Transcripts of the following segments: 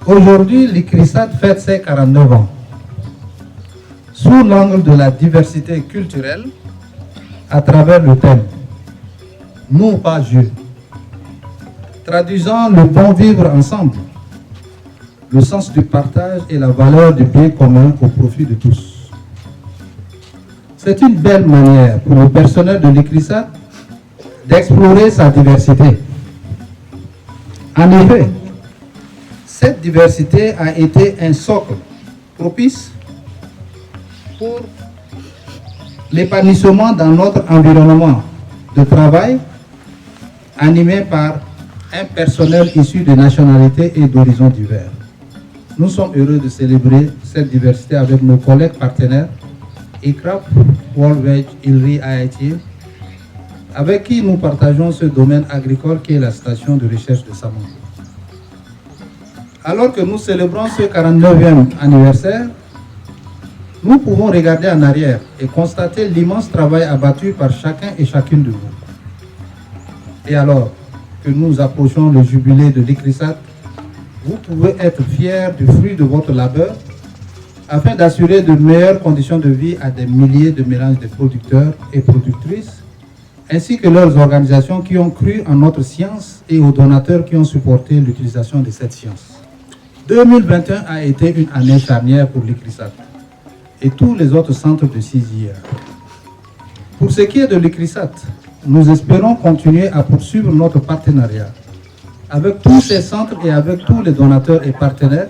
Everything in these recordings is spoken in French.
Aujourd'hui, l'ICRISAT fête ses 49 ans. Sous l'angle de la diversité culturelle, à travers le thème « Nous, pas je », traduisant le bon vivre ensemble, le sens du partage et la valeur du bien commun au profit de tous. C'est une belle manière pour le personnel de l'ICRISAT d'explorer sa diversité. En effet, cette diversité a été un socle propice pour l'épanouissement dans notre environnement de travail animé par un personnel issu de nationalités et d'horizons divers. Nous sommes heureux de célébrer cette diversité avec nos collègues partenaires ICRAP, World Veg, ILRI, IIT, avec qui nous partageons ce domaine agricole qui est la station de recherche de Samango. Alors que nous célébrons ce 49e anniversaire, nous pouvons regarder en arrière et constater l'immense travail abattu par chacun et chacune de vous. Et alors que nous approchons le jubilé de l'ICRISAT, vous pouvez être fiers du fruit de votre labeur afin d'assurer de meilleures conditions de vie à des milliers de mélanges de producteurs et productrices, ainsi que leurs organisations qui ont cru en notre science et aux donateurs qui ont supporté l'utilisation de cette science. 2021 a été une année charnière pour l'ICRISAT et tous les autres centres de CISIA. Pour ce qui est de l'ICRISAT, nous espérons continuer à poursuivre notre partenariat avec tous ces centres et avec tous les donateurs et partenaires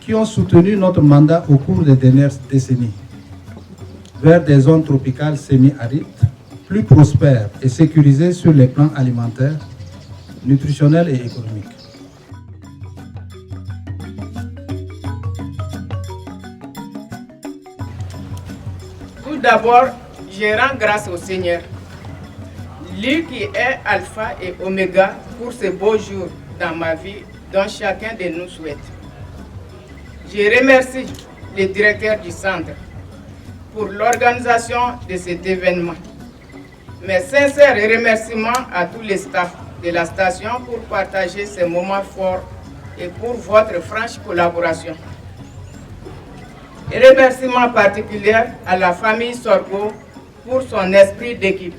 qui ont soutenu notre mandat au cours des dernières décennies vers des zones tropicales semi-arides, plus prospères et sécurisées sur les plans alimentaires, nutritionnels et économiques. Tout d'abord, je rends grâce au Seigneur, lui qui est alpha et oméga pour ce beau jour dans ma vie dont chacun de nous souhaite. Je remercie le directeur du centre pour l'organisation de cet événement. Mes sincères remerciements à tous les staffs de la station pour partager ces moments forts et pour votre franche collaboration. Et remerciements particuliers à la famille Sorgho pour son esprit d'équipe.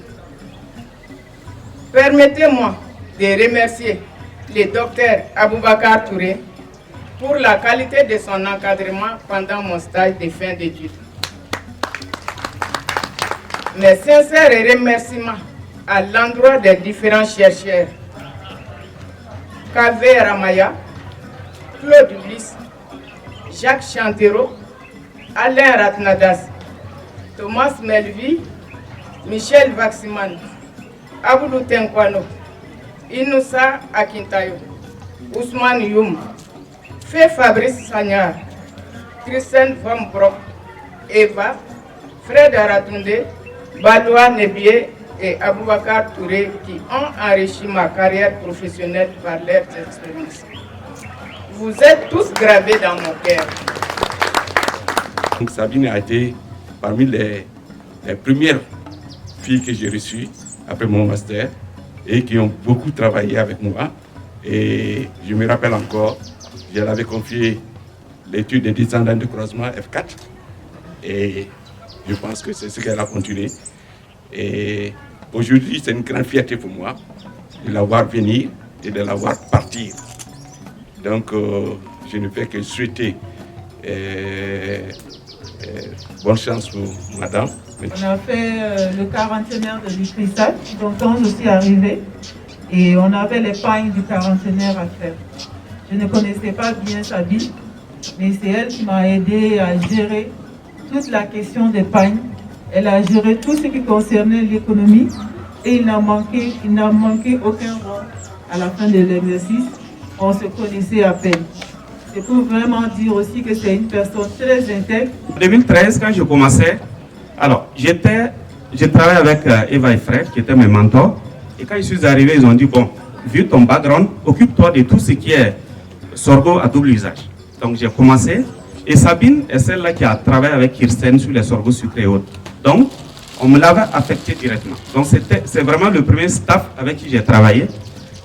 Permettez-moi de remercier le docteur Aboubakar Touré pour la qualité de son encadrement pendant mon stage de fin d'études. Mes sincères remerciements à l'endroit des différents chercheurs Kaveh Ramaya, Claude Ulysse, Jacques Chantero, Alain Ratnadas, Thomas Melvi, Michel Vaximan, Aboudou Tenkwano, Inoussa Akintayo, Ousmane Youm, Fé Fabrice Sanyar, Christian Van Brock, Eva, Fred Aratunde, Baloua Nebié et Aboubakar Touré qui ont enrichi ma carrière professionnelle par leurs expériences. Vous êtes tous gravés dans mon cœur. Donc Sabine a été parmi les premières filles que j'ai reçues après mon master et qui ont beaucoup travaillé avec moi. Et je me rappelle encore, je l'avais confié l'étude des descendants de croisement F4 et je pense que c'est ce qu'elle a continué. Et aujourd'hui, c'est une grande fierté pour moi de la voir venir et de la voir partir. Donc, je ne fais que souhaiter bonne chance pour madame. On a fait le 40e de l'ICRISAT, donc quand je suis arrivée, et on avait les pagnes du 40e à faire. Je ne connaissais pas bien Sabine, mais c'est elle qui m'a aidé à gérer toute la question des pagnes. Elle a géré tout ce qui concernait l'économie et il n'a manqué aucun rôle à la fin de l'exercice. On se connaissait à peine. C'est pour vraiment dire aussi que c'est une personne très intègre. En 2013, quand je commençais, alors je travaillais avec Eva et Fred, qui étaient mes mentors. Et quand je suis arrivé, ils ont dit, bon, vu ton background, occupe-toi de tout ce qui est sorgho à double usage. Donc j'ai commencé. Et Sabine est celle-là qui a travaillé avec Kirsten sur les sorghos sucrés et autres. Donc, on me l'avait affecté directement. Donc c'est vraiment le premier staff avec qui j'ai travaillé.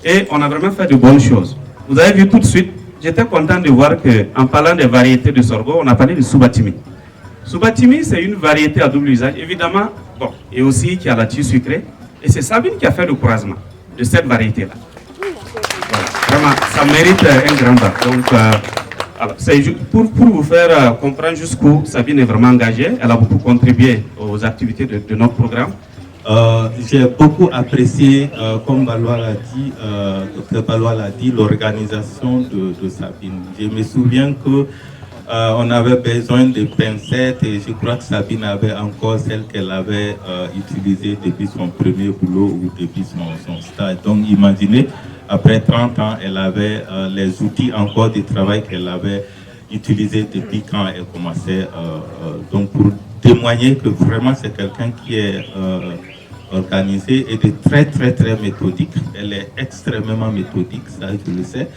Et on a vraiment fait de bonnes choses. Vous avez vu tout de suite, j'étais content de voir qu'en parlant des variétés de sorgho, on a parlé de Subatimi. Subatimi, c'est une variété à double usage, évidemment, bon, et aussi qui a la tige sucrée. Et c'est Sabine qui a fait le croisement de cette variété-là. Voilà. Vraiment, ça mérite un grand bas. Donc, alors, c'est pour vous faire comprendre jusqu'où Sabine est vraiment engagée. Elle a beaucoup contribué aux activités de notre programme. J'ai beaucoup apprécié, comme Balois l'a dit, Dr Balois l'a dit, l'organisation de Sabine. Je me souviens que on avait besoin de pincettes et je crois que Sabine avait encore celle qu'elle avait utilisée depuis son premier boulot ou depuis son stage. Donc imaginez, après 30 ans, elle avait les outils encore de travail qu'elle avait utilisés depuis quand elle commençait. Donc pour témoigner que vraiment c'est quelqu'un qui est organisé et de très méthodique. Elle est extrêmement méthodique, ça je le sais.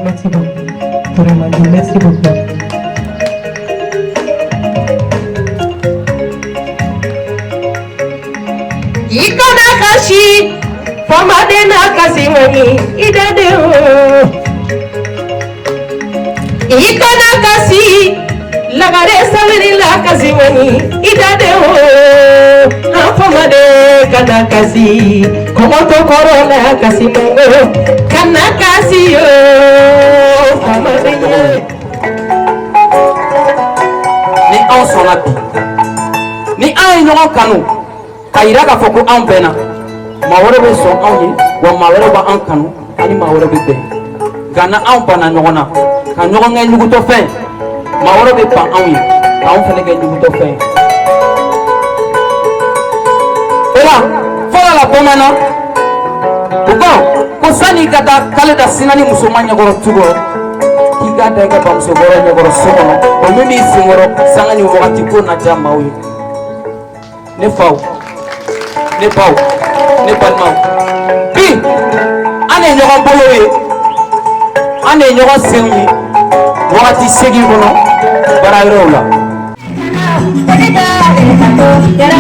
Merci beaucoup. Vraiment, merci beaucoup. Ikona kashi, fama dena kasi mani idade o. Ikona kasi, lagare samani la kasi mani idade o. Fama de kana kasi, komoto korona kasi mango, kana kasi o. Fama de ni an sɔnna bi, ni an ye ɲɔgɔn kanu. Ka yira k'a fɔ ko anw bɛnna, maa wɛrɛ bɛ sɔn anw ye wa maa wɛrɛ b'an kanu ani maa wɛrɛ bɛ bɛn. Nka na anw banna ɲɔgɔn na ka ɲɔgɔn kɛ ɲugutɔfɛn, maa wɛrɛ bɛ ban anw ye k'anw fana kɛ ɲugutɔfɛn. O la fɔlɔ la bamanan u ko sanni ka taa k'ale da sina ni muso ma ɲɛkɔrɔ tu kɔrɔ k'i k'a da i ka bamuso kɔrɔ ɲɛkɔrɔ so kɔnɔ o min b'i senkɔrɔ sanga ni wagati ko na diya maaw ye. Ne faw. Ne baw, ne balimaw, bi an ye ɲɔgɔn bolo ye, an ye ɲɔgɔn senw ye wagati segin kɔnɔ baara yɔrɔw la. Yara